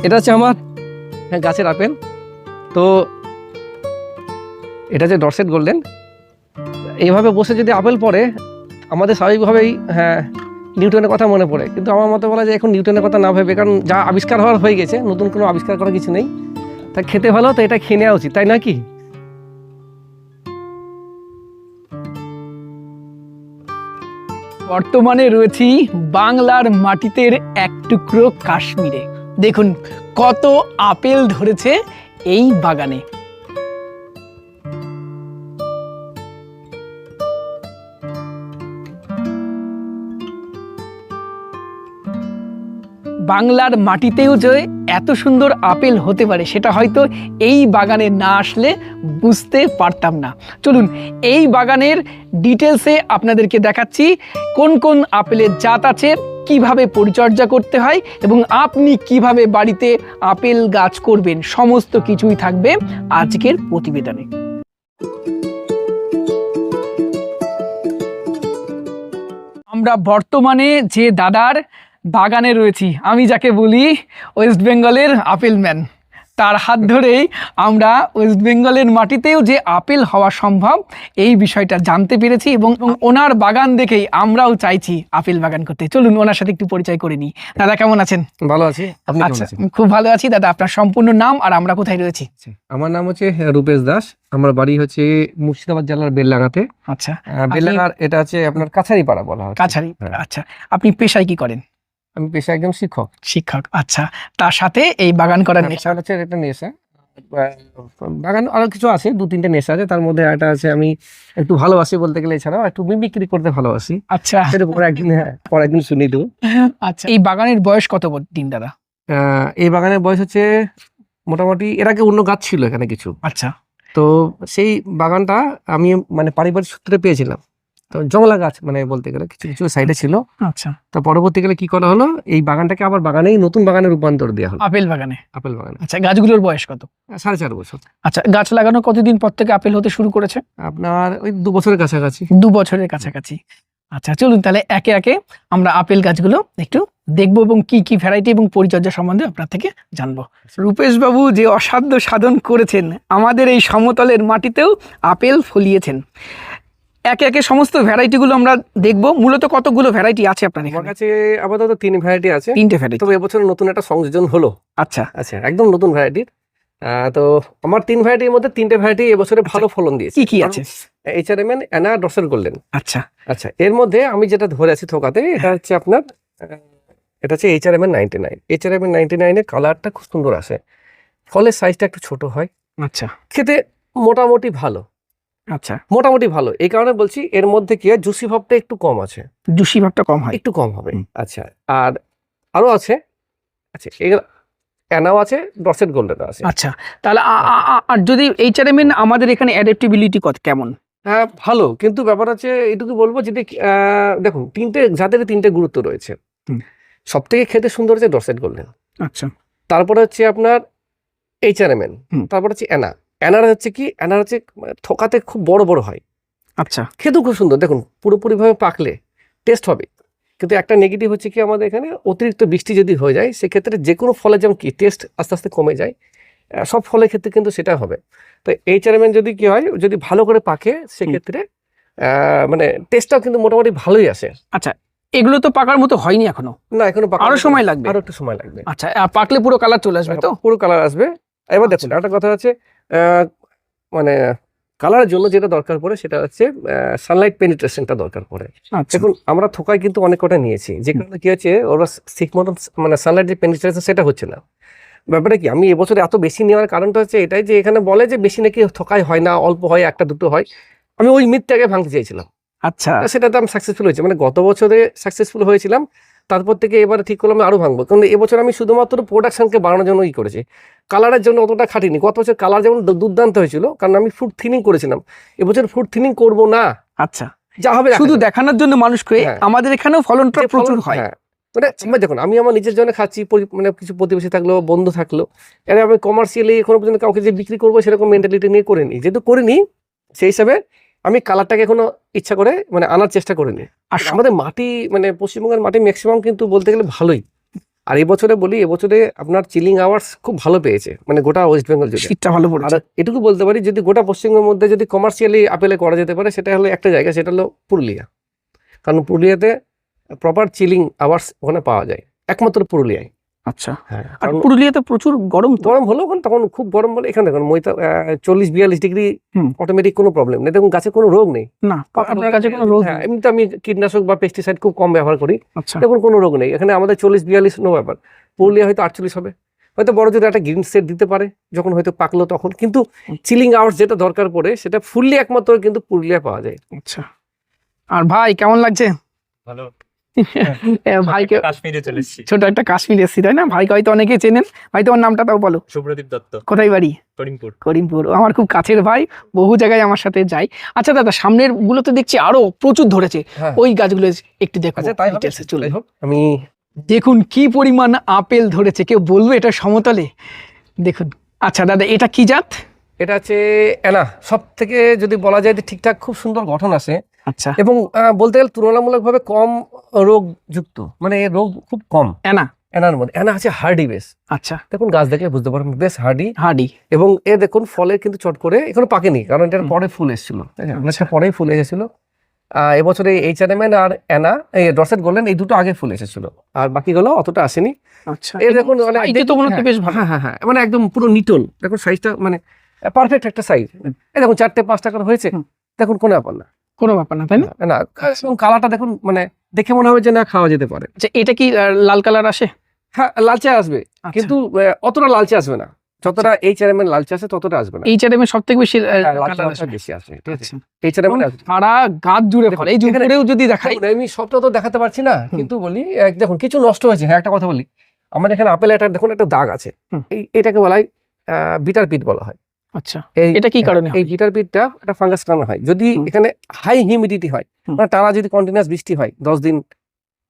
এটা হচ্ছে আমার গাছের আপেল। তো এটা হচ্ছে ডরসেট গোল্ডেন। এইভাবে বসে যদি আপেল পড়ে আমাদের স্বাভাবিকভাবেই নিউটনের কথা মনে পড়ে, কিন্তু আমার মতে বলা যায় এখন নিউটনের কথা না ভেবে, কারণ যা আবিষ্কার হওয়ার হয়ে গেছে, নতুন কোনো আবিষ্কার করার কিছু নেই। তা খেতে ভালো, তো এটা খেয়ে নেওয়া উচিত, তাই না কি? বর্তমানে রয়েছি বাংলার মাটিতে এক টুকরো কাশ্মীরে। দেখুন কত আপেল ধরেছে এই বাগানে। বাংলার মাটিতেও যে এত সুন্দর আপেল হতে পারে সেটা হয়তো এই বাগানে না আসলে বুঝতে পারতাম না। চলুন এই বাগানের ডিটেলসে আপনাদেরকে দেখাচ্ছি কোন কোন আপেলের জাত আছে, কিভাবে পরিচর্যা করতে হয় এবং আপনি কিভাবে বাড়িতে আপেল গাছ করবেন, সমস্ত কিছুই থাকবে আজকের প্রতিবেদনে। আমরা বর্তমানে যে দাদার বাগানে রয়েছি, আমি যাকে বলি ওয়েস্ট বেঙ্গলের আপেল ম্যান, তার হাত ধরেই আমরা ওয়েস্ট বেঙ্গলের মাটিতেও যে আপেল হওয়া সম্ভব এই বিষয়টা জানতে পেরেছি এবং ওনার বাগান দেখেই আমরাও চাইছি আপেল বাগান করতে। চলুন ওনার সাথে একটু পরিচয় করে নিই। দাদা কেমন আছেন? ভালো আছি, আপনি কেমন আচ্ছা, আছেন? খুব ভালো আছি। দাদা আপনার সম্পূর্ণ নাম আর আমরা কোথায় রয়েছি? আমার নাম হচ্ছে রূপেশ দাস, আমার বাড়ি হচ্ছে মুর্শিদাবাদ জেলার বেলডাঙ্গাতে। আচ্ছা, বেলডাঙ্গার এটা হচ্ছে আপনার কাছারি পাড়া বলা হয়। কাছারি। হ্যাঁ। আচ্ছা, আপনি পেশায় কি করেন? আমি পেশায় একজন শিক্ষক। শিক্ষক। আচ্ছা, তার সাথে এই বাগান করার নেশা? হচ্ছে একটা নেশা। বাগান আরো কিছু আছে, 2-3টে নেশা আছে, তার মধ্যে একটা আছে আমি একটু ভালোবাসি বলতে গেলে, এছাড়াও একটু মিমিক্রি করতে ভালোবাসি। আচ্ছা, সেটা পরে একদিন শুনিয়ে দেবো। আচ্ছা, এই বাগানের বয়স কত দিন দাদা? এই বাগানের বয়স হচ্ছে মোটামুটি, এর আগে অন্য গাছ ছিল এখানে কিছু। আচ্ছা, তো সেই বাগানটা আমি মানে পারিবারিক সূত্রে পেয়েছিলাম। তো জংলা গাছ মানে বলতে গেলে কিছু কিছু সাইডে ছিল। আচ্ছা, তো পরবর্তীকালে কি করা হলো, এই বাগানটাকে আবার বাগানেই নতুন বাগানে রূপান্তর দেওয়া হলো। আপেল বাগানে? আপেল বাগানে। আচ্ছা, গাছগুলোর বয়স কত? 4.5 বছর। আচ্ছা, গাছ লাগানো কতদিন পর থেকে আপেল হতে শুরু করেছে? আপনার ওই 2 বছরের কাছাকাছি। 2 বছরের কাছাকাছি। আচ্ছা, চলুন তাহলে একে একে আমরা আপেল গাছগুলো একটু দেখবো এবং কি কি ভ্যারাইটি এবং পরিচর্যা সম্বন্ধে আপনার থেকে জানবো। রূপেশ বাবু যে অসাধ্য সাধন করেছেন, আমাদের এই সমতলের মাটিতেও আপেল ফলিয়েছেন। একে একে সমস্ত ভ্যারাইটিগুলো আমরা দেখবো। মূলত কতগুলো ভ্যারাইটি আছে আপনার আমার এখানে? কাছে আপাতত 3 ভ্যারাইটি আছে। 3টে ভ্যারাইটি। তবে এবছর নতুন একটা সংযোজন হলো। আচ্ছা, আচ্ছা, একদম নতুন ভ্যারাইটির। তো আমার 3 ভ্যারাইটির মধ্যে 3টে ভ্যারাইটি এবছরে ভালো ফলন দিয়েছে। কি কি আছে? HRMN, Anna, Dorset Golden. আচ্ছা, আচ্ছা, এর মধ্যে আমি যেটা ধরে আছি থোকাতে, এটা হচ্ছে আপনার এটা হচ্ছে HRMN 99। HRMN 99 এর কালারটা খুব সুন্দর আসে, ফলের সাইজটা একটু ছোট হয়, আচ্ছা, খেতে মোটামুটি ভালো। আচ্ছা, মোটামুটি ভালো এই কারণে বলছি, এর মধ্যে কি হয়, জুসি ভাবটা একটু কম আছে, জুসি ভাবটা কম হয়। একটু কম হবে। হুম। আচ্ছা, আর আরো আছে, আচ্ছা এগুলো অ্যানাও আছে, ডরসেট গোল্ডেনও আছে। আচ্ছা, তাহলে আর যদি HRMN আমাদের এখানে অ্যাডাপ্টেবিলিটি কেমন? হ্যাঁ ভালো, কিন্তু ব্যাপার হচ্ছে এইটুকু বলবো, যদি দেখুন 3টে জাতের 3টে গুরুত্ব রয়েছে। হুম। সব থেকে খেতে সুন্দর হচ্ছে ডরসেট গোল্ডেন, আচ্ছা, তারপরে হচ্ছে আপনার HRMN, হুম। তারপর হচ্ছে অ্যানা। অ্যানার হচ্ছে কি, অ্যানার হচ্ছে থোকাতে খুব বড় বড় হয়, আচ্ছা, খেতেও খুব সুন্দর। দেখুন পুরোপুরিভাবে পাকলে টেস্ট হবে, কিন্তু একটা নেগেটিভ হচ্ছে কি, আমাদের এখানে অতিরিক্ত বৃষ্টি যদি হয়ে যায় সেক্ষেত্রে যে কোনো ফলে যেমন কি টেস্ট আস্তে আস্তে কমে যায়, সব ফলের ক্ষেত্রে কিন্তু সেটা হবে। তো HRMN যদি কি হয়, যদি ভালো করে পাকে সেক্ষেত্রে মানে টেস্টটাও কিন্তু মোটামুটি ভালোই আসে। আচ্ছা, এগুলো তো পাকার মতো হয়নি এখনো? না, এখনো পাকা, আরো সময় লাগবে? আরো একটু সময় লাগবে। আচ্ছা, পাকলে পুরো কালার চলে আসবে তো? পুরো কালার আসবে। এবার দেখুন একটা কথা হচ্ছে, মানে কালারের জন্য যেটা দরকার পড়ে সেটা হচ্ছে সানলাইট পেনিট্রেশনটা দরকার পড়ে। আচ্ছা, দেখুন আমরা থোকায় কিন্তু অনেক কটা নিয়েছি, যে কারণে কি হচ্ছে, ওরা ঠিক মতন মানে সানলাইট যে পেনিট্রেশন সেটা হচ্ছে না। ব্যাপারটা কি, আমি এবছর এত বেশি নেওয়ার কারণটা হচ্ছে এটাই, যে এখানে বলে যে বেশি নাকি থোকায় হয় না, অল্প হয়, একটা দুটো হয়। আমি ওই মিথটাকে ভাঙতে চাইছিলাম, আচ্ছা, সেটাতে আমি সাকসেসফুল হয়েছি, মানে গত বছরে সাকসেসফুল হয়েছিলাম, তারপর থেকে এবারে ঠিক করলাম আরো ভাঙবো। কারণ এবছর আমি শুধুমাত্র প্রোডাকশনকে বাড়ানোর জন্যই করেছি, কালারের জন্য অতটা খাটিনি। গত বছর কালার যেমন দুর্দান্ত হয়েছিল, কারণ আমি ফুড থিনিং করেছিলাম, এবছর ফুড থিনিং করবো না, আচ্ছা, যা হবে শুধু দেখানোর জন্য মানুষকে। হ্যাঁ। আমাদের এখানেও ফলনটা যে প্রচুর ফলন, হয়। হ্যাঁ, মানে আমি দেখুন, আমি আমার নিজের জন্য খাচ্ছি, মানে কিছু প্রতিবেশী থাকলো, বন্ধু থাকলো, এর আমি কমার্শিয়ালি এখনো পর্যন্ত কাউকে যে বিক্রি করবো সেরকম মেন্টালিটি নিয়ে করিনি, যেহেতু করিনি সেই হিসাবে আমি কালারটাকে এখনো ইচ্ছা করে মানে আনার চেষ্টা করিনি। আর আমাদের মাটি মানে পশ্চিমবঙ্গের মাটি ম্যাক্সিমাম কিন্তু বলতে গেলে ভালোই। আর এবছরে বলি, এবছরে আপনার চিলিং আওয়ার্স খুব ভালো পেয়েছে মানে গোটা ওয়েস্ট বেঙ্গল জুড়ে। শীতটা ভালো আর পড়েছে। এটুকু বলতে পারি, যদি গোটা পশ্চিমবঙ্গের মধ্যে যদি কমার্শিয়ালি আপেলে করা যেতে পারে, সেটা হলো একটা জায়গা, সেটা হলো পুরুলিয়া। কারণ পুরুলিয়াতে প্রপার চিলিং আওয়ার্স ওখানে পাওয়া যায়, একমাত্র পুরুলিয়ায়। আচ্ছা, হ্যাঁ, আর কারণ পুরুলিয়াতে প্রচুর গরম তো। গরম হলো তখন খুব গরম বলে এখানে দেখুন 40-42 ডিগ্রি হুম। অটোমেটিক, কোনো প্রবলেম নেই। দেখুন গাছে কোনো রোগ নেই। না, আপনার কাছে কোনো রোগ হ্যাঁ, নেই। এমনিতে আমি কীটনাশক বা পেস্টিসাইড খুব কম ব্যবহার করি, আচ্ছা, দেখুন কোনো রোগ নেই এখানে। আমাদের 40-42 নো ব্যাপার। পুরুলিয়া হয়তো 48 হবে, হয়তো বড় যদি একটা গ্রিন সেট দিতে পারে যখন হয়তো পাকলো তখন। কিন্তু চিলিং আওয়ার্স যেটা দরকার পড়ে সেটা ফুললি একমাত্র কিন্তু পুরুলিয়া পাওয়া যায়। আচ্ছা। আর ভাই কেমন লাগছে? ভালো। ভাইকে কাশ্মীরে চলে এসেছি। ছোট একটা কাশ্মীর এসছি, তাই না? ভাইকে হয়তো অনেকেই চেনেন। ভাই তোমার নামটা তাও বলো। শুভ্রদীপ দত্ত, কোথায় বাড়ি? করিমপুর। করিমপুর। ও আমার খুব কাছের ভাই, বহু জায়গায় আমার সাথে যাই। আচ্ছা দাদা, সামনের গুলোতে দেখছি আরো প্রচুর ধরেছে, হ্যাঁ। ওই গাছগুলো একটু দেখো। আচ্ছা, তাই হবে। details এ চলে যাই হোক, আমি দেখুন কি পরিমাণ আপেল ধরেছে, কেউ বলবে এটা সমতলে? দেখুন। আচ্ছা দাদা, এটা কি জাত? এটা হচ্ছে এনা। সব থেকে যদি বলা যায় যে ঠিকঠাক খুব সুন্দর গঠন আছে, আচ্ছা, এবং বলতে গেলে তুলনামূলকভাবে কম রোগযুক্ত, মানে এর রোগ খুব কম এনা। এনার মধ্যে। এনা আছে হার্ডি বেশ। আচ্ছা, দেখুন গাছ দেখলে বুঝতে পারবেন বেশ হার্ডি। হাডি। এবং এ দেখুন ফলের কিন্তু চট করে এখনো পাকেনি, কারণ এটার পরে ফুল এসেছিল, অনেকটা পরেই ফুল এসেছিল। এবছরে HRMN আর এনা, এই ডরসেট গোল্ডেন, এই দুটো আগে ফুল এসেছিল, আর বাকিগুলো অতটা আসেনি। আচ্ছা, এই দেখুন মানে সাইজে তো মনে হচ্ছে বেশ ভালো। হ্যাঁ হ্যাঁ হ্যাঁ, মানে একদম পুরো নিটল। দেখুন সাইজটা মানে পারফেক্ট একটা সাইজ। এই দেখুন 4-5 টাকার হয়েছে, হুম। দেখুন কোনো ব্যাপার না। কোনো ব্যাপার না, তাই না? না, এবং কালারটা দেখুন মানে দেখে মনে হবে যে না, খাওয়া যেতে পারে। আচ্ছা, এটা কি লাল কালার আসে? হ্যাঁ, লালচে আসবে, আচ্ছা। কিন্তু অতটা লালচে আসবে না। যতটা HRMN লালচে আসে ততটা আসবে না। এই চারেমে সব থেকে বেশি হ্যাঁ, লালচে কালার অংশটা আসে। বেশি আসে, ঠিক আছে। আচ্ছা। HRMN আসবে। সারা গাছ জুড়ে ফল। এই যে এখানে- উপরেও যদি দেখাই, দেখুন, আমি সবটা তো দেখাতে পারছি না, কিন্তু বলি দেখুন কিছু নষ্ট হয়েছে। হ্যাঁ, একটা কথা বলি, আমার এখানে আপেল একটা দেখুন একটা দাগ আছে। হুম। এটাকে বলা হয় বিটার পিট বলা হয়। আচ্ছা, এটা কি কারণে হয়? এই বিটার পিটটা একটা ফাঙ্গাস কারণে হয়। যদি হুম। এখানে হাই হিউমিডিটি হয়, হুম। মানে টানা যদি কন্টিনিউয়াস বৃষ্টি হয়, 10 দিন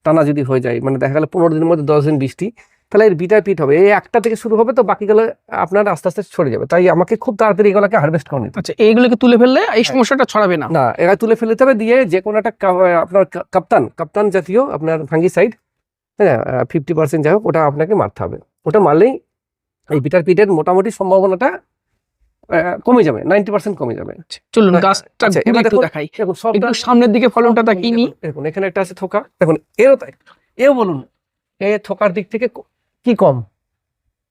টানা যদি হয়ে যায়, মানে দেখা গেল 15 দিনের মধ্যে 10 দিন বৃষ্টি, তাহলে এর বিটার পিট হবে। এই একটা থেকে শুরু হবে, তো বাকিগুলো আপনার আস্তে আস্তে ছড়ে যাবে। তাই আমাকে খুব তাড়াতাড়ি এগুলোকে হারভেস্ট করে নিতে হবে। আচ্ছা, এইগুলোকে তুলে ফেললে এই সমস্যাটা ছড়াবে না? না, এরা তুলে ফেলতে হবে, দিয়ে যে কোনো একটা আপনার কাপ্তান জাতীয় আপনার ফাঙ্গিসাইড, হ্যাঁ 50% যাই হোক, ওটা আপনাকে মারতে হবে। ওটা মারলেই এই বিটার পিটের মোটামুটি সম্ভাবনাটা কমে যাবে, 90% কমে যাবে। চলুন গাছটা আচ্ছা, ঘুরে এবার একটু দেখুন, দেখাই। দেখুন সবটা একটু সামনের দিকে ফলনটা দেখিনি। দেখুন এখানে একটা আছে থোকা, দেখুন এও তাই, এও বলুন এ থোকার দিক থেকে কি কম,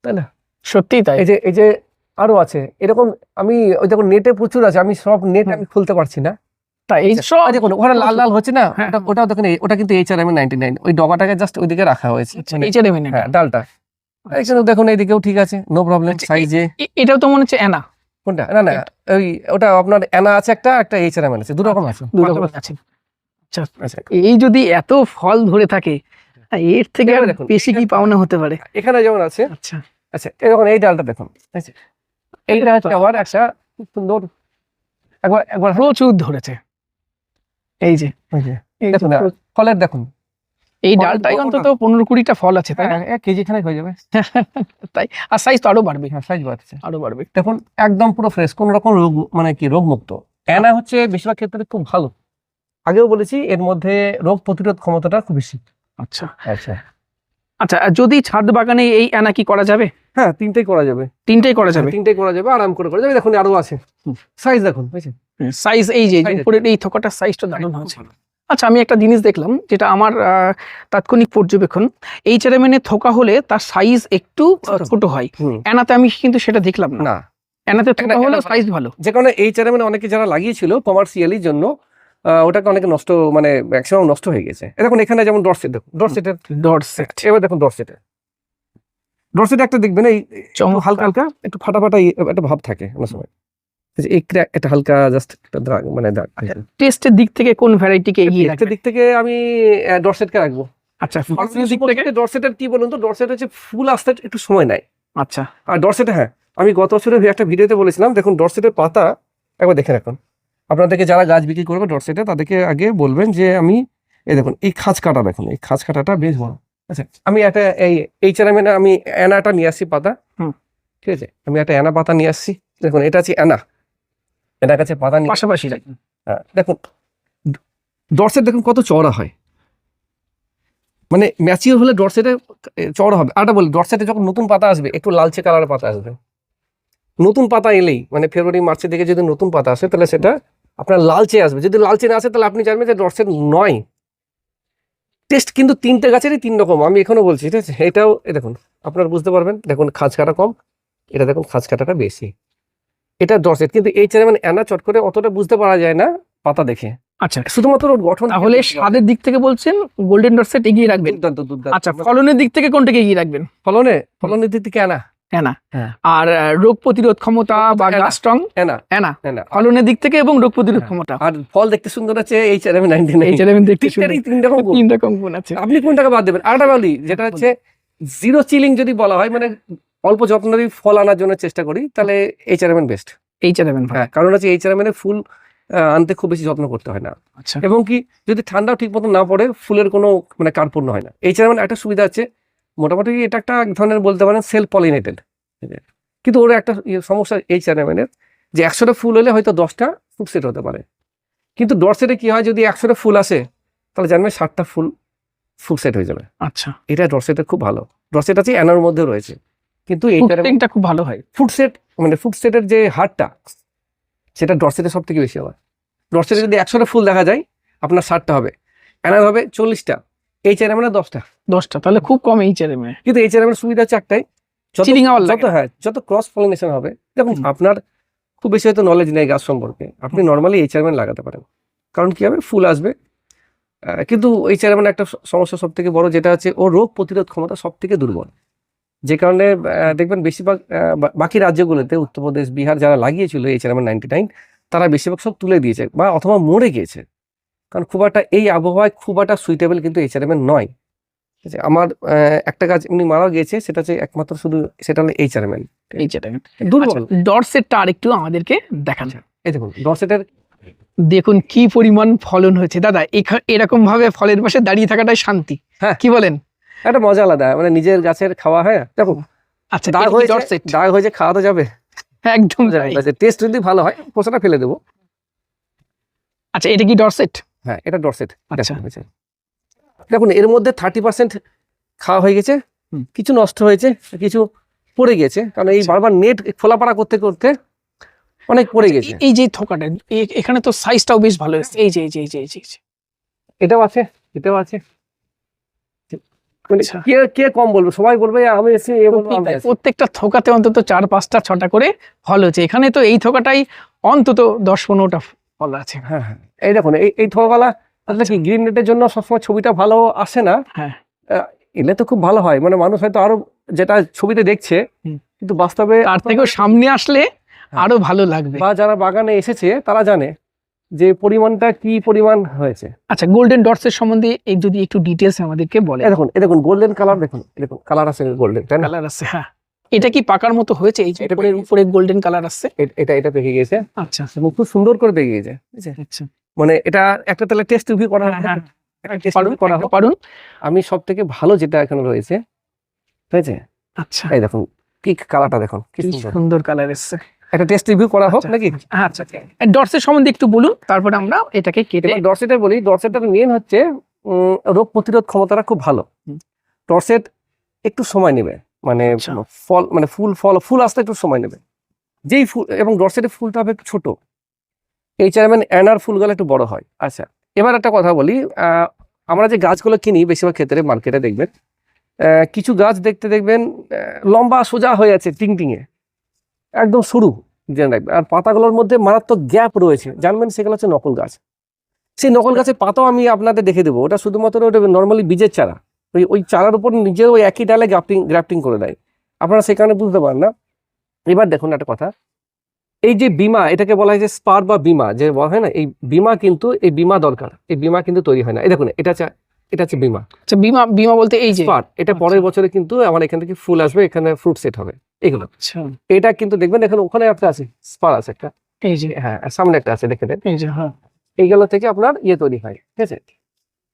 তাই না? সত্যি তাই। এই যে আরো আছে এরকম। আমি ওই দেখুন নেটে প্রচুর আছে, আমি সব নেট আমি খুলতে পারছি না। তাই এই আচ্ছা, সব দেখুন ওখানে লাল লাল হচ্ছে না, হ্যাঁ। ওটাও দেখুন, ওটা কিন্তু HRMN 99, ওই ডগাটাকে জাস্ট ওইদিকে রাখা হয়েছে, মানে এই যে দেবেন এটা। হ্যাঁ ডালটা। এখানে দেখুন এইদিকেও ঠিক আছে, নো প্রবলেম আচ্ছা, সাইজে। এটাও তো মনে হচ্ছে এনা। কোনটা? না না, ওই ওটা আপনার এনা আছে একটা HRMN আছে, দু রকম আছে। দুটো আছে। আচ্ছা, আচ্ছা, এই যদি এত ফল ধরে থাকে, এর থেকে আর দেখুন, বেশি কি পাওনা হতে পারে? এখানে যেমন আছে। আচ্ছা, আচ্ছা, দেখুন এই ডালটা দেখুন, আচ্ছা, এইটা হচ্ছে আবার একটা খুব সুন্দর, একবার প্রচুর ধরেছে। এই যে এই যে দেখুন ফলের দেখুন, এই ডালটাই অন্তত 15-20টা ফল আছে, তাই না? 1 কেজি খানে হয়ে যাবে। তাই, আর সাইজ তো আরো বাড়বে, হ্যাঁ, সাইজ বাড়ছে। আরো বাড়বে। দেখুন একদম পুরো ফ্রেশ, কোন রকম রোগ মানে কি রোগ মুক্ত। এনা হচ্ছে বেশিরভাগ ক্ষেত্রে খুব ভালো। আগেও বলেছি এর মধ্যে রোগ প্রতিরোধ ক্ষমতাটা খুব বেশি। আচ্ছা আচ্ছা, আচ্ছা, আর যদি ছাদ বাগানে এই এনা কি করা যাবে? হ্যাঁ তিনটেই করা যাবে, তিনটেই করা যাবে। তিনটেই করা যাবে, আরাম করে করা যাবে। দেখুন আরো আছে, সাইজ দেখুন, বুঝছেন? সাইজ এই যে Size উপরের এই থোকাটার সাইজটা দারুণ হয়েছে। আচ্ছা, আমি একটা জিনিস দেখলাম যেটা আমার তাৎক্ষণিক পর্যবেক্ষণ, HRMN এর থোকা হলে তার সাইজ একটু ছোট হয়। হুম। এনাতে আমি কিন্তু সেটা দেখলাম না। না, এনাতে থোকা হলে এনা- সাইজ ভালো। যে কারণে HRMN অনেকে যারা লাগিয়েছিল কমার্শিয়ালির জন্য, ওটাকে অনেকে নষ্ট, মানে ম্যাক্সিমাম নষ্ট হয়ে গেছে। দেখুন এখানে যেমন ডরসেট, দেখুন ডরসেটের, ডরসেট এবার দেখুন ডরসেটের একটা দেখবেন এই একটু চমৎকার। হালকা হালকা একটু ফাটা ফাটা একটা ভাব থাকে অনেক সময়। এই crack একটা হালকা জাস্ট একটা দাগ, মানে দাগ। টেস্টের দিক থেকে কোন ভ্যারাইটিকে এগিয়ে একটা রাখবে? দিক থেকে আমি ডরসেটকে রাখবো। আচ্ছা, ফলনের দিক থেকে। ডরসেটের কি বলুন তো, ডরসেট হচ্ছে ফুল আসতে একটু সময় নেয়। আচ্ছা, আর ডরসেটে, হ্যাঁ আমি গত বছরের একটা ভিডিওতে বলেছিলাম, দেখুন ডরসেটের পাতা একবার দেখে রাখুন। আপনাদেরকে যারা গাছ বিক্রি করবে ডরসেটে, তাদেরকে আগে বলবেন যে আমি এই দেখুন এই খাঁজ কাটা, দেখুন এই খাঁজ কাটাটা বেশ বড়। আচ্ছা, আমি একটা এই HRMN আমি অ্যানাটা নিয়ে আসছি পাতা। হুম। ঠিক আছে, আমি একটা অ্যানা পাতা নিয়ে আসছি। দেখুন এটা আছে অ্যানা, এটা কাছে পাতা নিয়ে, পাশাপাশি দেখুন ডরসেট দেখুন কত চওড়া হয়, মানে ম্যাচিওর হলে ডরসেটে চওড়া হবে। আরটা বলি, ডরসেটে যখন নতুন পাতা আসবে একটু লালচে কালারের পাতা আসবে। নতুন পাতা এলেই মানে ফেব্রুয়ারি মার্চের দিকে যদি নতুন পাতা আসে তাহলে সেটা আপনার লালচে আসবে। যদি লালচে না আসে তাহলে আপনি জানবেন যে ডরসেট নয়। টেস্ট কিন্তু তিনটে গাছেরই তিন রকম, আমি এখনো বলছি, ঠিক আছে। এটাও দেখুন আপনার বুঝতে পারবেন, দেখুন খাঁজ কাটা কম, এটা দেখুন খাঁজ কাটাটা বেশি। এটা ডরসেট, কিন্তু এই চেয়ারম্যান অ্যানা চট করে অতটা বুঝতে পারা যায় না পাতা দেখে। আচ্ছা, শুধুমাত্র ওর গঠন। তাহলে স্বাদের দিক থেকে বলছেন গোল্ডেন ডরসেট এগিয়ে রাখবেন। দুর্দান্ত দুর্দান্ত। আচ্ছা, ফলনের দিক থেকে কোনটাকে এগিয়ে রাখবেন? ফলনের দিক থেকে অ্যানা। অ্যানা। হ্যাঁ। আর রোগ প্রতিরোধ ক্ষমতা বা অ্যানা। গাছ স্ট্রং অ্যানা। অ্যানা ফলনের দিক থেকে এবং রোগ প্রতিরোধ ক্ষমতা। আর ফল দেখতে সুন্দর আছে এই চেয়ারম্যান 99। এই চেয়ারম্যান দেখতে তিনটারই তিন রকম গুণ। তিন রকম গুণ আছে। আপনি কোনটাকে বাদ দেবেন? আরেকটা বলি, যেটা হচ্ছে জিরো চিলিং যদি বলা হয়, মানে অল্প যত্ন দিয়ে ফল আনার জন্য চেষ্টা করি, তাহলে এই চেয়ারম্যান বেস্ট। এই চেয়ারম্যান, হ্যাঁ, কারণ হচ্ছে এই চেয়ারম্যানের ফুল আনতে খুব বেশি যত্ন করতে হয় না। আচ্ছা, এবং কি যদি ঠান্ডাও ঠিক মতো না পড়ে ফুলের কোনো মানে কার্পণ্য হয় না। এই চেয়ারম্যান একটা সুবিধা আছে, মোটামুটি এটা একটা এক ধরনের বলতে পারেন সেলফ পলিনেটেড। কিন্তু ওর একটা সমস্যা এই চেয়ারম্যানের, যে 100টা ফুল হলে হয়তো 10টা ফ্রুট সেট হতে পারে। কিন্তু ডরসেটে কি হয়, যদি 100টা ফুল আসে তাহলে জানবেন 60টা ফুল ফ্রুট সেট হয়ে যাবে। আচ্ছা, এটা ডরসেটের খুব ভালো। ডরসেট আছে অ্যানার মধ্যেও রয়েছে, কিন্তু এই ফুটিংটা খুব ভালো হয়। ফ্রুট সেট মানে ফ্রুট সেটের যে হারটা সেটা ডরসেটের সব থেকে বেশি হয়। ডরসেটে যদি 100টা ফুল দেখা যায় আপনার 60টা হবে, অ্যানার হবে 40টা, এই চেয়ারম্যানের 10টা। 10টা, তাহলে খুব কম এই চেয়ারম্যান। কিন্তু এই চেয়ারম্যানের সুবিধা হচ্ছে একটাই, যত ক্রস পলিনেশন হবে। দেখুন আপনার খুব বেশি হয়তো নলেজ নেই গাছ সম্পর্কে, আপনি নর্মালি এই চেয়ারম্যান লাগাতে পারেন। কারণ কি হবে, ফুল আসবে। কিন্তু এই চেয়ারম্যান একটা সমস্যা সব থেকে বড়, যেটা হচ্ছে ও রোগ প্রতিরোধ ক্ষমতা সব থেকে দুর্বল। যে কারণে দেখবেন বেশিরভাগ বাকি রাজ্যগুলোতে, উত্তরপ্রদেশ, বিহার যারা লাগিয়েছিল এই চেয়ারম্যান 99, তারা বেশিরভাগ সব তুলে দিয়েছে বা অথবা মরে গিয়েছে। কারণ খুব একটা এই আবহাওয়ায় খুব একটা সুইটেবল কিন্তু এই চেয়ারম্যান নয়। ঠিক আছে, আমার একটা গাছ এমনি মারা গিয়েছে, সেটা হচ্ছে একমাত্র শুধু সেটা হলো এই চেয়ারম্যান এই চেয়ারম্যান দুর্বল। ডরসেটটা আরেকটু আমাদেরকে দেখান। এই দেখুন ডরসেটের দেখুন কি পরিমাণ ফলন হয়েছে দাদা। এরকম ভাবে ফলের পাশে দাঁড়িয়ে থাকাটাই শান্তি। হ্যাঁ, কি বলেন? একটা মজা আলাদা, মানে নিজের গাছের খাওয়া। হ্যাঁ দেখুন, আচ্ছা, দাগ হয়েছে খাওয়া তো যাবে একদম। টেস্ট যদি ভালো হয় খোসাটা ফেলে দেবো। আচ্ছা, এটা কি ডরসেট? হ্যাঁ, এটা ডরসেট। আচ্ছা, দেখুন এর মধ্যে 30% খাওয়া হয়ে গেছে, কিছু নষ্ট হয়েছে, কিছু পড়ে গেছে, কারণ এই বারবার নেট খোলাপাড়া করতে করতে অনেক পড়ে গেছে। এই যে থোকাটা এখানে তো সাইজটাও বেশ ভালো এসেছে। এই যে এই যে এই যে এই যে এটাও আছে, এটাও আছে। মানে কে কম বলবে, সবাই বলবে আমি এসে প্রত্যেকটা থোকাতে অন্তত 4, 5টা, 6টা করে ফল হচ্ছে। এখানে তো এই থোকাটাই অন্তত 10-15টা ফল আছে। হ্যাঁ হ্যাঁ, এই দেখুন এই থোকাগুলা আসলে কি গ্রিন নেটের জন্য সবসময় ছবিটা ভালো আসে না। হ্যাঁ, এলে তো খুব ভালো হয়, মানে মানুষ হয়তো আরো যেটা ছবিতে দেখছে, কিন্তু বাস্তবে তার থেকেও সামনে আসলে আরো ভালো লাগবে। বা যারা বাগানে এসেছে তারা জানে যে পরিমাণটা কি পরিমাণ হয়েছে। আচ্ছা, গোল্ডেন ডটসের সম্বন্ধে যদি একটু ডিটেলস আমাদেরকে বলেন। দেখুন গোল্ডেন কালার, দেখুন কালার আছে গোল্ডেন, তাই না? কালার আছে, হ্যাঁ। এটা কি পাকার মতো হয়েছে? এই যে উপরে গোল্ডেন কালার আসছে, এটা পেকে গেছে। আচ্ছা, এবং খুব সুন্দর করে পেকে গেছে। আচ্ছা, মানে এটা একটা তাহলে টেস্ট রিভিউ করা হোক। পারুন। আমি সব থেকে ভালো যেটা এখানে রয়েছে, ঠিক আছে। আচ্ছা, এই দেখুন কি কালারটা, দেখুন কি সুন্দর কালার এসছে। একটা টেস্ট রিভিউ করা হোক নাকি? আচ্ছা, ডটসের সম্বন্ধে একটু বলুন, তারপরে আমরা এটাকে কেটে। ডরসেটের বলি, ডরসেটের মেন হচ্ছে রোগ প্রতিরোধ ক্ষমতাটা খুব ভালো। ডরসেট একটু সময় নেবে, মানে ফল মানে ফুল আসতে একটু সময় নেবে যেই ফুল, এবং ডরসেটের ফুলটা হবে একটু ছোট। এই চেয়ারম্যান অ্যানার ফুলগুলো একটু বড় হয়। আচ্ছা, এবার একটা কথা বলি, আমরা যে গাছগুলো কিনি বেশিরভাগ ক্ষেত্রে মার্কেটে দেখবেন কিছু গাছ দেখতে দেখবেন লম্বা সোজা হয়ে আছে, টিংটিংয়ে একদম সরু, জেনে রাখবেন। আর পাতাগুলোর মধ্যে মারাত্মক গ্যাপ রয়েছে, জানবেন সেগুলো হচ্ছে নকল গাছ। সেই নকল গাছের পাতাও আমি আপনাদের দেখে দেবো, ওটা শুধুমাত্র ওটা নর্মালি বীজের চারা, ওই চারার উপর নিজের ওই একই ডালে গ্রাফটিং করে দেয়, আপনারা সেখানে বুঝতে পারেন না। এবার দেখুন একটা কথা, এই যে বিমা, এটাকে বলা হয় যে স্পার বা বিমা যে বলা হয় না, এই বিমা কিন্তু এই বিমা দরকার, এই বিমা কিন্তু তৈরি হয় না। এই দেখুন এটা হচ্ছে বিমা। আচ্ছা, বিমা বলতে এই যে স্পার, এটা পরের বছরে কিন্তু আমার এখান থেকে ফুল আসবে, এখানে ফ্রুট সেট হবে এগুলো। আচ্ছা, এটা কিন্তু দেখবেন এখানে ওখানে একটা আছে স্পার আছে একটা, এই যে হ্যাঁ সামনে একটা আছে, দেখে দেন এই যে, হ্যাঁ, এইগুলো থেকে আপনার তৈরি হয়, ঠিক আছে।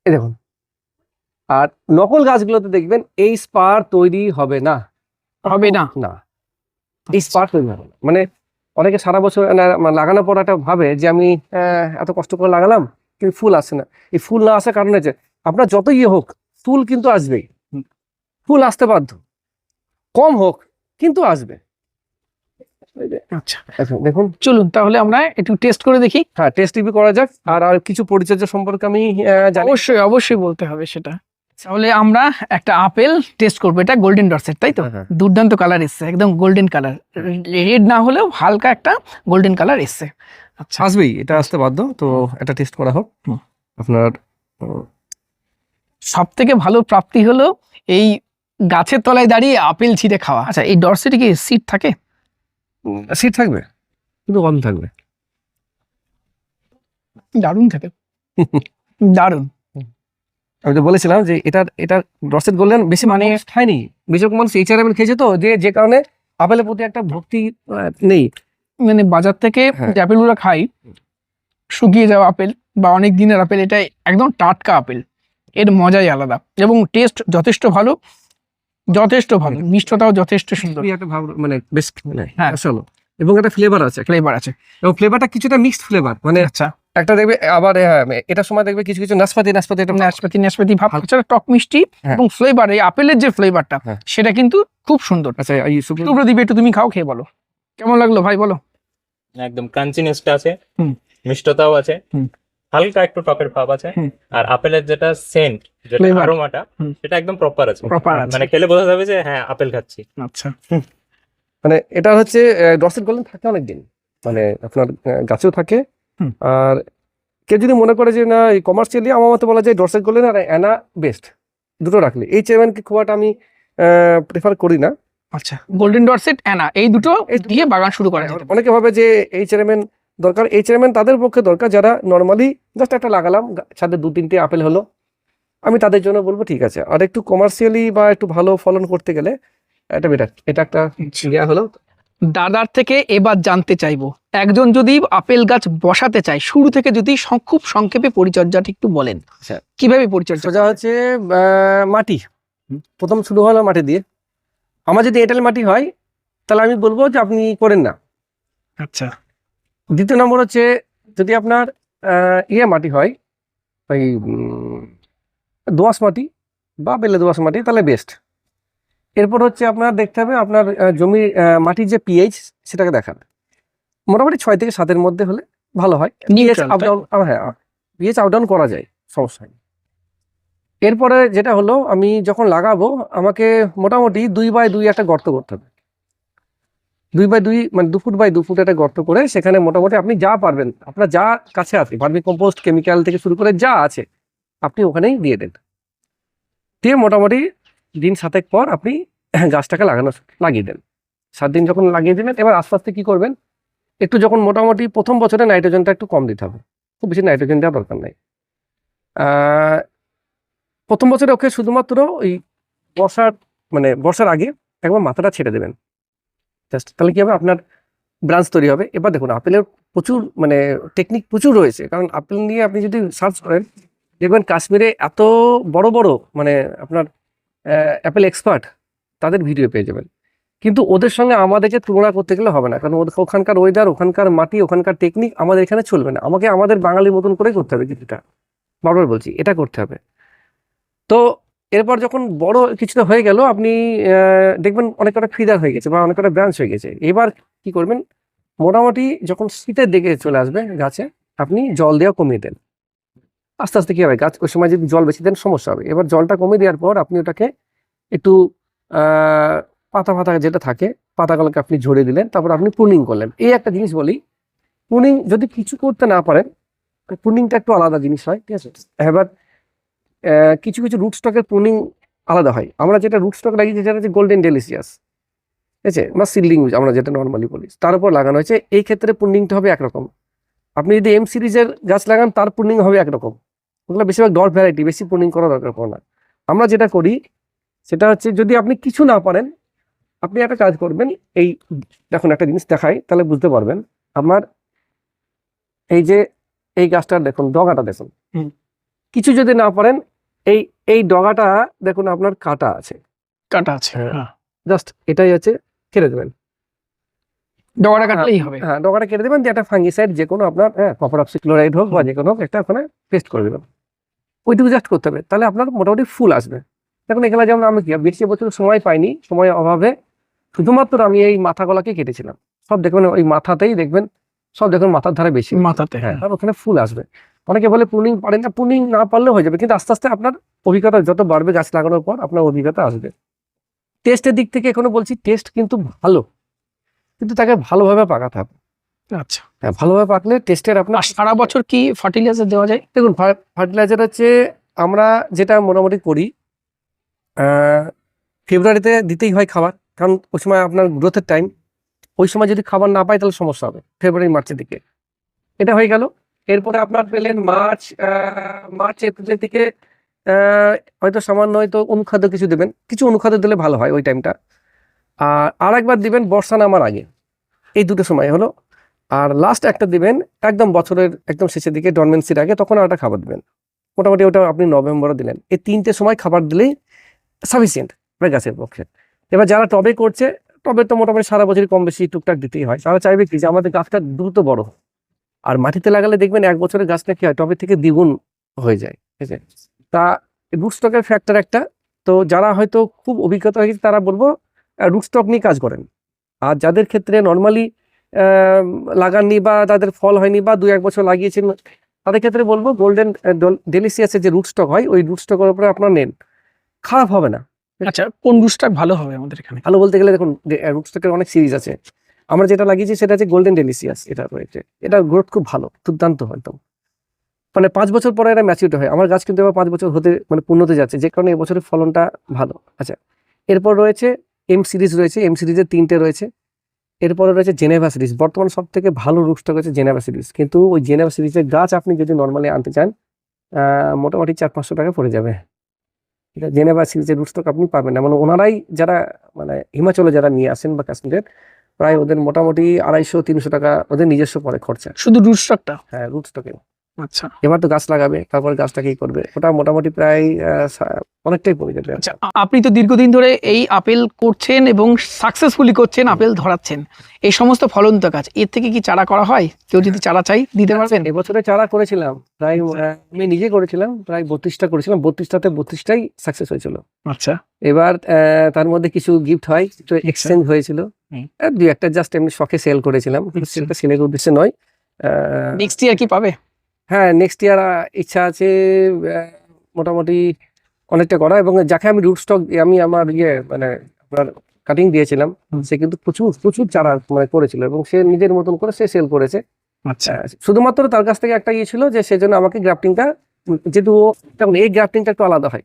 এই দেখুন, আর নকল গাছগুলোতে দেখবেন এই স্পার তৈরি হবে না, হবে না। এই স্পার তৈরি হবে না, মানে অনেকে সারা বছর লাগানোর পর একটা ভাবে যে আমি এত কষ্ট করে লাগালাম কিন্তু ফুল আসছে না। এই ফুল না আসার কারণ হচ্ছে আপনার যত ইয়ে হোক ফুল কিন্তু আসবেই, ফুল আসতে বাধ্য, কম হোক কিন্তু আসবে। আচ্ছা দেখুন, চলুন তাহলে আমরা একটু টেস্ট করে দেখি। হ্যাঁ টেস্ট রিভিউ করা যাক। আর কিছু পরিচর্যা সম্পর্কে আমি জানি। অবশ্যই অবশ্যই বলতে হবে সেটা। তাহলে আমরা একটা আপেল টেস্ট করবো, এটা গোল্ডেন ডরসেট তাই তো? হ্যাঁ। দুর্দান্ত কালার এসছে, একদম গোল্ডেন কালার, রেড না হলেও হালকা একটা গোল্ডেন কালার এসছে। আচ্ছা আসবেই, এটা আসতে বাধ্য। তো এটা টেস্ট করা হোক। আপনার সব থেকে ভালো প্রাপ্তি হলো এই গাছের তলায় দাঁড়িয়ে আপেল ছিঁড়ে খাওয়া। আচ্ছা এই ডরসেটে কি সিড থাকে? সিট থাকবে কিন্তু কম থাকবে। দারুণ খেতে, দারুণ। আমি তো বলেছিলাম যে এটা রসেট গোল্ডেন বেশি মানে খায়নি, বেশি মানুষ HRM খেয়েছে, তো যে কারণে আপেলের প্রতি একটা ভক্তি নেই। মানে বাজার থেকে হ্যাঁ। যে আপেলগুলো খাই, শুকিয়ে যাওয়া আপেল বা অনেক দিনের আপেল, এটা একদম টাটকা আপেল, এর মজাই আলাদা এবং টেস্ট যথেষ্ট ভালো, যথেষ্ট ভালো, মিষ্টতাও যথেষ্ট সুন্দর, খুবই একটা মানে বেশ মানে হ্যাঁ। আসলে, এবং একটা ফ্লেভার আছে, ফ্লেভার আছে। এবং ফ্লেভারটা কিছুটা মিক্সড ফ্লেভার, মানে আচ্ছা একটা দেখবে আবার এটার সময় দেখবে কিছু কিছু নাশপাতি এটা নাশপাতি ভাব, এছাড়া টক মিষ্টি হ্যাঁ। এবং ফ্লেভার, এই আপেলের যে ফ্লেভারটা হ্যাঁ। সেটা কিন্তু খুব সুন্দর। আচ্ছা এই সুপ্রদীপ একটু তুমি খাও, খেয়ে বলো কেমন লাগলো ভাই, বলো। একদম ক্রাঞ্চিনেসটা আছে, হুম। মিষ্টতাও আছে, হুম। হালকা একটু টকের ভাব আছে, হুম। আর আপেলের যেটা সেন্ট, যেটা Flavor. অ্যারোমাটা, হুম। সেটা একদম প্রপার আছে। Proper আছে। মানে খেলে বোঝা যাবে যে হ্যাঁ আপেল খাচ্ছি। আচ্ছা মানে এটা হচ্ছে রসেট গোল্ডেন থাকে অনেকদিন, মানে আপনার গাছেও থাকে। হুম। আর কেউ যদি মনে করে যে না এই কমার্শিয়ালি, আমার মতে বলা যায় ডরসেট গোল্ডেন আর অ্যানা বেস্ট, দুটো রাখলে। এই চেয়ারম্যানকে খুব একটা আমি প্রেফার করি না। আচ্ছা, গোল্ডেন ডরসেট, অ্যানা, এই দুটো দিয়ে বাগান শুরু করা যেতে পারে। অনেকে ভাবে যে এই চেয়ারম্যান দরকার, এই চেয়ারম্যান তাদের পক্ষে দরকার যারা নর্মালি জাস্ট একটা লাগালাম, ছাদে 2-3টে আপেল হলো, আমি তাদের জন্য বলবো ঠিক আছে। আর একটু কমার্শিয়ালি বা একটু ভালো ফলন করতে গেলে এটা বেটার, এটা একটা ইয়া হলো। দাদার থেকে এবার জানতে চাইবো, একজন যদি আপেল গাছ বসাতে চায়, শুরু থেকে যদি খুব সংক্ষেপে পরিচর্যাটা একটু বলেন, আচ্ছা। কিভাবে পরিচর্যা? সোজা হচ্ছে মাটি, প্রথম শুরু হলো মাটি দিয়ে। আমার যদি এঁটেল মাটি হয় তাহলে আমি বলবো যে আপনি করেন না। আচ্ছা দ্বিতীয় নম্বর হচ্ছে যদি আপনার মাটি হয়, ওই দোআঁশ মাটি বা বেলে দোআঁশ মাটি, তাহলে বেস্ট। এরপর হচ্ছে আপনার দেখতে হবে আপনার জমির মাটির যে পিএইচ সেটাকে দেখান, মোটামুটি 6 থেকে 7-এর মধ্যে হলে ভালো হয়। পিএইচ Neutral, আপ ডাউন, হ্যাঁ পিএইচ আপ ডাউন করা যায়, সমস্যা নেই। এরপরে যেটা হলো, আমি যখন লাগাবো আমাকে মোটামুটি 2x2 একটা গর্ত করতে হবে। 2x2 মানে 2 ফুট বাই 2 ফুট একটা গর্ত করে সেখানে মোটামুটি আপনি যা পারবেন, আপনার যা কাছে আছে, ভার্মি কম্পোস্ট, কেমিক্যাল থেকে শুরু করে যা আছে আপনি ওখানেই দিয়ে দেন। দিয়ে মোটামুটি দিন 7 পর আপনি গাছটাকে লাগিয়ে দেন। 7 দিন যখন লাগিয়ে দিলেন, এবার আস্তে আস্তে কি করবেন, একটু যখন মোটামুটি প্রথম বছরে নাইট্রোজেনটা একটু কম দিতে হবে, খুব বেশি নাইট্রোজেন দেওয়ার দরকার নাই। প্রথম বছরে ওকে শুধুমাত্র ওই বর্ষার আগে একবার মাথাটা ছেড়ে দেবেন জাস্ট, তাহলে কি হবে আপনার ব্রাঞ্চ তৈরি হবে। এবার দেখুন আপেলের প্রচুর মানে টেকনিক প্রচুর রয়েছে, কারণ আপেল নিয়ে আপনি যদি সার্চ করেন দেখবেন কাশ্মীরে এত বড় বড় মানে আপনার অ্যাপেল এক্সপার্ট, তাদের ভিডিও পেয়ে যাবেন। কিন্তু ওদের সঙ্গে আমাদেরকে তুলনা করতে গেলে হবে না, কারণ ওখানকার ওয়েদার, ওখানকার মাটি, ওখানকার টেকনিক আমাদের এখানে চলবে না। আমাকে আমাদের বাঙালির মতন করে করতে হবে কিছুটা, বারবার বলছি এটা করতে হবে। তো এরপর যখন বড় কিছুটা হয়ে গেল, আপনি দেখবেন অনেক কটা ফিডার হয়ে গেছে বা অনেক কটা ব্রাঞ্চ হয়ে গেছে। এবার কি করবেন, মোটামুটি যখন শীতের দিকে চলে আসবে গাছে, আপনি জল দেওয়া কমিয়ে দেন। আস্তে আস্তে কি হবে, গাছ ওই সময় যদি জল বেশি দেন সমস্যা হবে। এবার জলটা কমিয়ে দেওয়ার পর আপনি ওটাকে একটু পাতা ফাতা যেটা থাকে পাতাগুলোকে আপনি ঝরিয়ে দিলেন, তারপর আপনি প্রুনিং করলেন। এই একটা জিনিস বলি, প্রুনিং যদি কিছু করতে না পারেন, প্রুনিংটা একটু আলাদা জিনিস হয়, ঠিক আছে। এবার কিছু কিছু রুট স্টকের প্রুনিং আলাদা হয়। আমরা যেটা রুট স্টক লাগিয়েছি যেটা হচ্ছে গোল্ডেন ডেলিসিয়াস, ঠিক আছে, বা সিডলিং আমরা যেটা নর্মালি বলি, তার উপর লাগানো হয়েছে। এই ক্ষেত্রে প্রুনিংটা হবে একরকম। আপনি যদি এম সিরিজের গাছ লাগান তার প্রুনিং হবে একরকম। ওগুলো বেশিরভাগ ডট ভ্যারাইটি, বেশি প্রুনিং করা দরকার পড়ে না। আমরা যেটা করি সেটা হচ্ছে যদি আপনি কিছু না পারেন, আপনি একটা কাজ করবেন। এই দেখুন একটা জিনিস দেখাই তাহলে বুঝতে পারবেন। আমার এই যে এই গাছটার দেখুন ডগাটা দেখুন, কিছু যদি না পারেন এই ডগাটা দেখুন আপনার কাটা আছে, কাটা আছে, জাস্ট এটাই আছে, ছেড়ে দেবেন। ডগাটা কাটলেই হবে। হ্যাঁ, ডগাটা কেটে দেবেন, দিয়ে একটা ফাঙ্গিসাইড যে কোনো আপনার কপার অক্সিক্লোরাইড হোক বা যে কোনো হোক একটা ওখানে পেস্ট করে দেবেন, ওইটুকু জাস্ট করতে হবে, তাহলে আপনার মোটামুটি ফুল আসবে। দেখুন এখানে যেমন আমি কি বেশি বছর সময় পাইনি, সময়ের অভাবে শুধুমাত্র আমি এই মাথা গলাকে কেটেছিলাম, সব দেখবেন ওই মাথাতেই দেখবেন, সব দেখুন মাথার ধারে বেশি, মাথাতে। হ্যাঁ, আর ওখানে ফুল আসবে। অনেকে বলে প্রুনিং পারেন না, প্রুনিং না পারলেও হয়ে যাবে, কিন্তু আস্তে আস্তে আপনার অভিজ্ঞতা যত বাড়বে গাছ লাগানোর পর আপনার অভিজ্ঞতা আসবে। টেস্টের দিক থেকে এখনো বলছি টেস্ট কিন্তু ভালো, কিন্তু তাকে ভালোভাবে পাকাতে হবে। আচ্ছা, হ্যাঁ, ভালোভাবে পাকলে টেস্টের আপনার আর সারা বছর কি ফার্টিলাইজার দেওয়া যায়? দেখুন ফার্টিলাইজার হচ্ছে আমরা যেটা মোটামুটি করি, ফেব্রুয়ারিতে দিতেই হয় খাবার, কারণ ওই সময় আপনার গ্রোথের টাইম, ওই সময় যদি খাবার না পাই তাহলে সমস্যা হবে ফেব্রুয়ারি মার্চের দিকে। এটা হয়ে গেল। এরপরে আপনার পেলেন মার্চ এপ্রিলের দিকে হয়তো সামান্য হয়তো অনুখাদ্য কিছু দেবেন, কিছু অনুখাদ্য দিলে ভালো হয় ওই টাইমটা। আর একবার দিবেন বর্ষা নামার আগে, এই দুটো সময় হলো। আর লাস্ট একটা দিবেন একদম বছরের একদম শেষের দিকে ডরমেন্সির আগে, তখন আর একটা খাবার দিবেন। মোটামুটি ওটা আপনি নভেম্বরে দিলেন, এই 3টে সময় খাবার দিলেই সাফিসিয়েন্ট গাছের পক্ষে। এবার যারা টবে করছে, টবে তো মোটামুটি সারা বছরই কম বেশি টুকটাক দিতেই হয়, তারা চাইবে কি যে আমাদের গাছটা দ্রুত বড় হোক। আর মাটিতে লাগালে দেখবেন 1 বছরের গাছটা কি হয় টবের থেকে দ্বিগুণ হয়ে যায়, ঠিক আছে। তা রুট স্টকের ফ্যাক্টর একটা, তো যারা হয়তো খুব অভিজ্ঞতা হয়ে গেছে তারা বলবো রুট স্টক নিয়ে কাজ করেন। আর যাদের ক্ষেত্রে নর্মালি লাগাননি বা তাদের ফল হয়নি বা 2-1 বছর লাগিয়েছেন, তাদের ক্ষেত্রে বলবো গোল্ডেন ডেলিসিয়াসের যে রুট স্টক হয় ওই রুট স্টকের উপরে আপনার নেন, খারাপ হবে না। আচ্ছা, কোন রুটস্টক ভালো হবে আমাদের এখানে? ভালো বলতে গেলে দেখুন রুট স্টকের অনেক সিরিজ আছে, আমরা যেটা লাগিয়েছি সেটা হচ্ছে গোল্ডেন ডেলিসিয়াস, এটা রয়েছে, এটা গ্রোথ খুব ভালো, দুর্দান্ত হয় একদম, মানে 5 বছর পরে এটা ম্যাচিউরিটি হয়। আমার গাছ কিন্তু এবার 5 বছর হতে মানে পূর্ণতে যাচ্ছে, যে কারণে এবছরের ফলনটা ভালো। আচ্ছা, এরপর রয়েছে এম সিরিজ রয়েছে, এম সিরিজের 3টে রয়েছে। এরপরে রয়েছে জেনেভা সিরিজ, বর্তমান সব থেকে ভালো রুট স্টক হচ্ছে জেনেভা সিরিজ, কিন্তু ওই জেনেভা সিরিজের গাছ আপনি যদি নর্মালি আনতে চান মোটামুটি 400-500 টাকা পড়ে যাবে। এটা জেনেভা সিরিজের রুট স্টক আপনি পাবেন না, মানে ওনারাই যারা মানে হিমাচলে যারা নিয়ে আসেন বা কাশ্মীরের, প্রায় ওদের মোটামুটি 250-300 টাকা ওদের নিজস্ব পরে খরচা। শুধু রুটস্টকটা? হ্যাঁ, রুট স্টকে। আচ্ছা এবার তো গাছ লাগাবে, তারপর গাছটা কি করবে, ওটা মোটামুটি প্রায় অনেকটাই পড়ে যাবে। আচ্ছা, আপনি তো দীর্ঘদিন ধরে এই আপেল করছেন এবং সাকসেসফুলি করছেন, আপেল ধরাচ্ছেন, এই সমস্ত ফলন্ত গাছ, এর থেকে কি চারা করা হয়? কেউ যদি চারা চাই দিতে পারবেন? এবছরে চারা করেছিলাম প্রায়, আমি নিজে করেছিলাম প্রায় 32টা করেছিলাম, 32টাতে 32টাই সাকসেস হয়েছিল। আচ্ছা, এবার তার মধ্যে কিছু গিফট হয়, কিছু এক্সচেঞ্জ হয়েছিল, আর 2-1টা জাস্ট এমনি শখে সেল করেছিলাম, সেলটা সেলের উদ্দেশ্যে নয়। নেক্সট ইয়ার কি পাবে? হ্যাঁ, নেক্সট ইয়ার ইচ্ছা আছে মোটামুটি অনেকটা করা, এবং যাকে আমি রুট স্টক আমি আমার মানে আপনার কাটিং দিয়েছিলাম, সে কিন্তু প্রচুর প্রচুর চারা মানে করেছিল এবং সে নিজের মতন করে সে সেল করেছে। আচ্ছা, শুধুমাত্র তার কাছ থেকে একটা ছিল যে সেজন্য আমাকে গ্রাফটিংটা, যেহেতু তখন এই গ্রাফটিংটা একটু আলাদা হয়,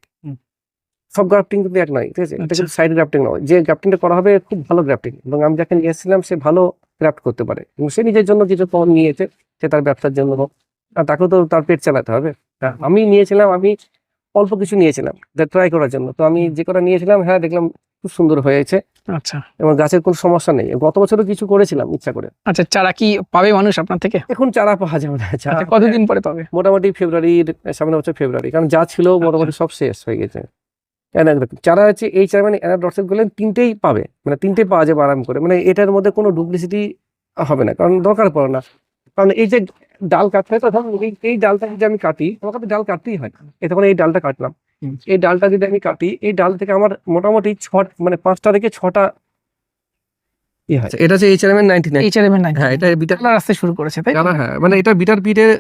সব গ্রাফটিং কিন্তু এক নয়, ঠিক আছে, এটা কিন্তু সাইড গ্রাফটিং নয়, যে গ্রাফটিংটা করা হবে খুব ভালো গ্রাফটিং, এবং আমি যাকে নিয়ে এসেছিলাম সে ভালো গ্রাফট করতে পারে এবং সে নিজের জন্য কিছু কম নিয়েছে, সে তার ব্যবসার জন্য হোক, আর তাকেও তো তার পেট চালাতে হবে। আমি নিয়েছিলাম, আমি অল্প কিছু নিয়েছিলাম ট্রাই করার জন্য, তো আমি যে কটা নিয়েছিলাম হ্যাঁ দেখলাম খুব সুন্দর হয়েছে আচ্ছা, এবং গাছের কোনো সমস্যা নেই। গত বছরও কিছু করেছিলাম ইচ্ছা করে। আচ্ছা, চারা কি পাবে মানুষ আপনার থেকে? এখন চারা পাওয়া যাবে না, চারা আচ্ছা, কতদিন পরে পাবে? মোটামুটি ফেব্রুয়ারির সামনে বছর ফেব্রুয়ারি, কারণ যা ছিল মোটামুটি সব শেষ হয়ে গেছে। চারা হচ্ছে এই চারা মানে ডটসেট গুলো 3টেই পাবে, মানে 3টেই পাওয়া যাবে আরাম করে, মানে এটার মধ্যে কোনো ডুপ্লিসিটি হবে না, কারণ দরকার পড়ে না। কারণ এই যে ডাল কাটতে হয়, তো ধরুন এই ডালটা যদি আমি কাটি, আমাকে তো ডাল কাটতেই হয়, তখন এই ডালটা কাটলাম, এই ডালটা যদি আমি কাটি, এই ডাল থেকে আমার মোটামুটি 5টা থেকে 6টা এটা হচ্ছে HRM 99। HRM-9 হ্যাঁ, এটা বিটার কালার আসতে শুরু করেছে, তাই তো? কালার, হ্যাঁ, মানে এটা বিটার পিটের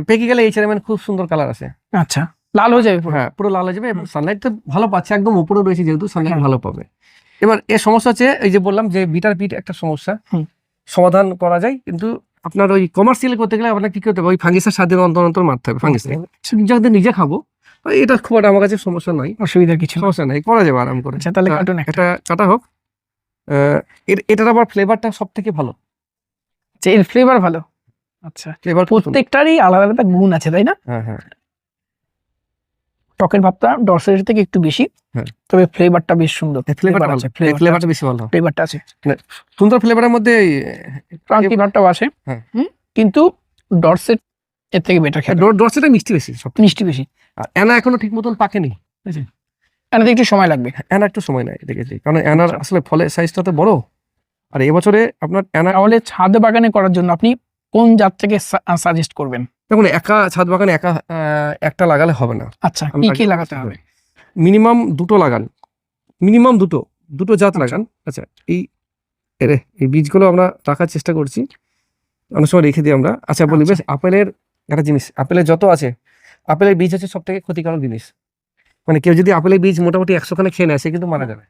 পেকে গেলে HRM খুব সুন্দর কালার আছে। আচ্ছা, লাল হয়ে যাবে পুরো? হ্যাঁ, পুরো লাল হয়ে যাবে এবং সানলাইট তো ভালো পাচ্ছে, একদম উপরে রয়েছে যেহেতু সানলাইট ভালো পাবে। এবার এর সমস্যা হচ্ছে এই যে বললাম যে বিটার পিট একটা সমস্যা, সমাধান করা যায়, কিন্তু আপনার ওই কমার্শিয়াল করতে গেলে আপনার কি করতে হবে, ওই ফাঙ্গিসের সাথে অন্তর অন্তর মারতে হবে ফাঙ্গিসকে, যাতে নিজে খাবো এটা খুব একটা আমার কাছে সমস্যা নয়, অসুবিধার কিছু না। সমস্যা নাই, করা যাবে আরাম করে। আচ্ছা, তাহলে কাটুন একটা। এটা কাটা হোক। এটার আবার ফ্লেভারটা সব থেকে ভালো, আচ্ছা, এর ফ্লেভার ভালো। আচ্ছা, ফ্লেভার প্রত্যেকটারই আলাদা আলাদা গুণ আছে, তাই না? হ্যাঁ হ্যাঁ, টকের ভাবটা ডরসেটের থেকে একটু বেশি, হ্যাঁ। তবে ফ্লেভারটা বেশ সুন্দর। ফ্লেভারটা ভালো, ফ্লেভারটা বেশি ভালো, ফ্লেভারটা আছে, সুন্দর ফ্লেভারের মধ্যে ক্রান্তি ভাবটাও আছে, হ্যাঁ। কিন্তু ডরসেট এর থেকে বেটার খেতে, ডরসেটা মিষ্টি বেশি, সব মিষ্টি বেশি। আর এনা এখনো ঠিক মতন পাকেনি, এনাতে একটু সময় লাগবে, এনা একটু সময় নেয় দেখেছি, কারণ এনার আসলে ফলের সাইজটা তো বড়, আর এবছরে আপনার তাহলে ছাদ বাগানে করার জন্য আপনি কোন জাতটাকে সাজেস্ট করবেন? দেখুন একা ছাদ বাগানে একটা লাগালে হবে না, আচ্ছা, কি কি লাগাতে হবে? মিনিমাম দুটো লাগান, মিনিমাম দুটো জাত লাগান। আচ্ছা এই বীজগুলো আমরা রাখার চেষ্টা করছি, অনেক সময় রেখে দিই আমরা। আচ্ছা বলি বেশ, আপেলের একটা জিনিস, আপেলের যত আছে, আপেলের বীজ হচ্ছে সব থেকে ক্ষতিকারক জিনিস। মানে কেউ যদি আপেলের বীজ মোটামুটি 100 খানে খেয়ে নেয়, সে কিন্তু মারা যাবে।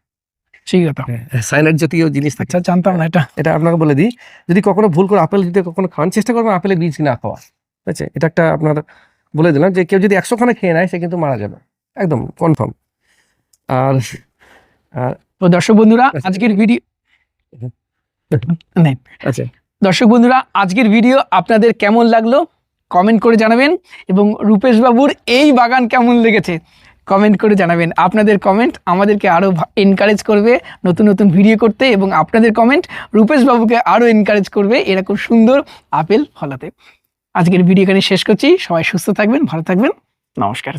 ঠিক আছে, সাইনাইড জাতীয় জিনিস থাকে। আচ্ছা জানতাম না এটা। এটা আপনাকে বলে দিই, যদি কখনো ভুল করে আপেল যদি কখনো খাওয়ার চেষ্টা করবেন, আপেলের বীজ না খাওয়া, ঠিক আছে? এটা একটা আপনার বলে দিলাম যে কেউ যদি 100 খানে খেয়ে নেয়, সে কিন্তু মারা যাবে, একদম কনফার্ম। আর তো দর্শক বন্ধুরা আজকের ভিডিও নেই আচ্ছা দর্শক বন্ধুরা আজকের ভিডিও আপনাদের কেমন লাগলো কমেন্ট করে জানাবেন, এবং রূপেশ বাবুর এই বাগান কেমন লেগেছে কমেন্ট করে জানাবেন। আপনাদের কমেন্ট আমাদেরকে আরও এনকারেজ করবে নতুন নতুন ভিডিও করতে, এবং আপনাদের কমেন্ট রূপেশ বাবুকে আরও এনকারেজ করবে এরকম সুন্দর আপেল ফলাতে। আজকের ভিডিও এখানে শেষ করছি। সবাই সুস্থ থাকবেন, ভালো থাকবেন, নমস্কার।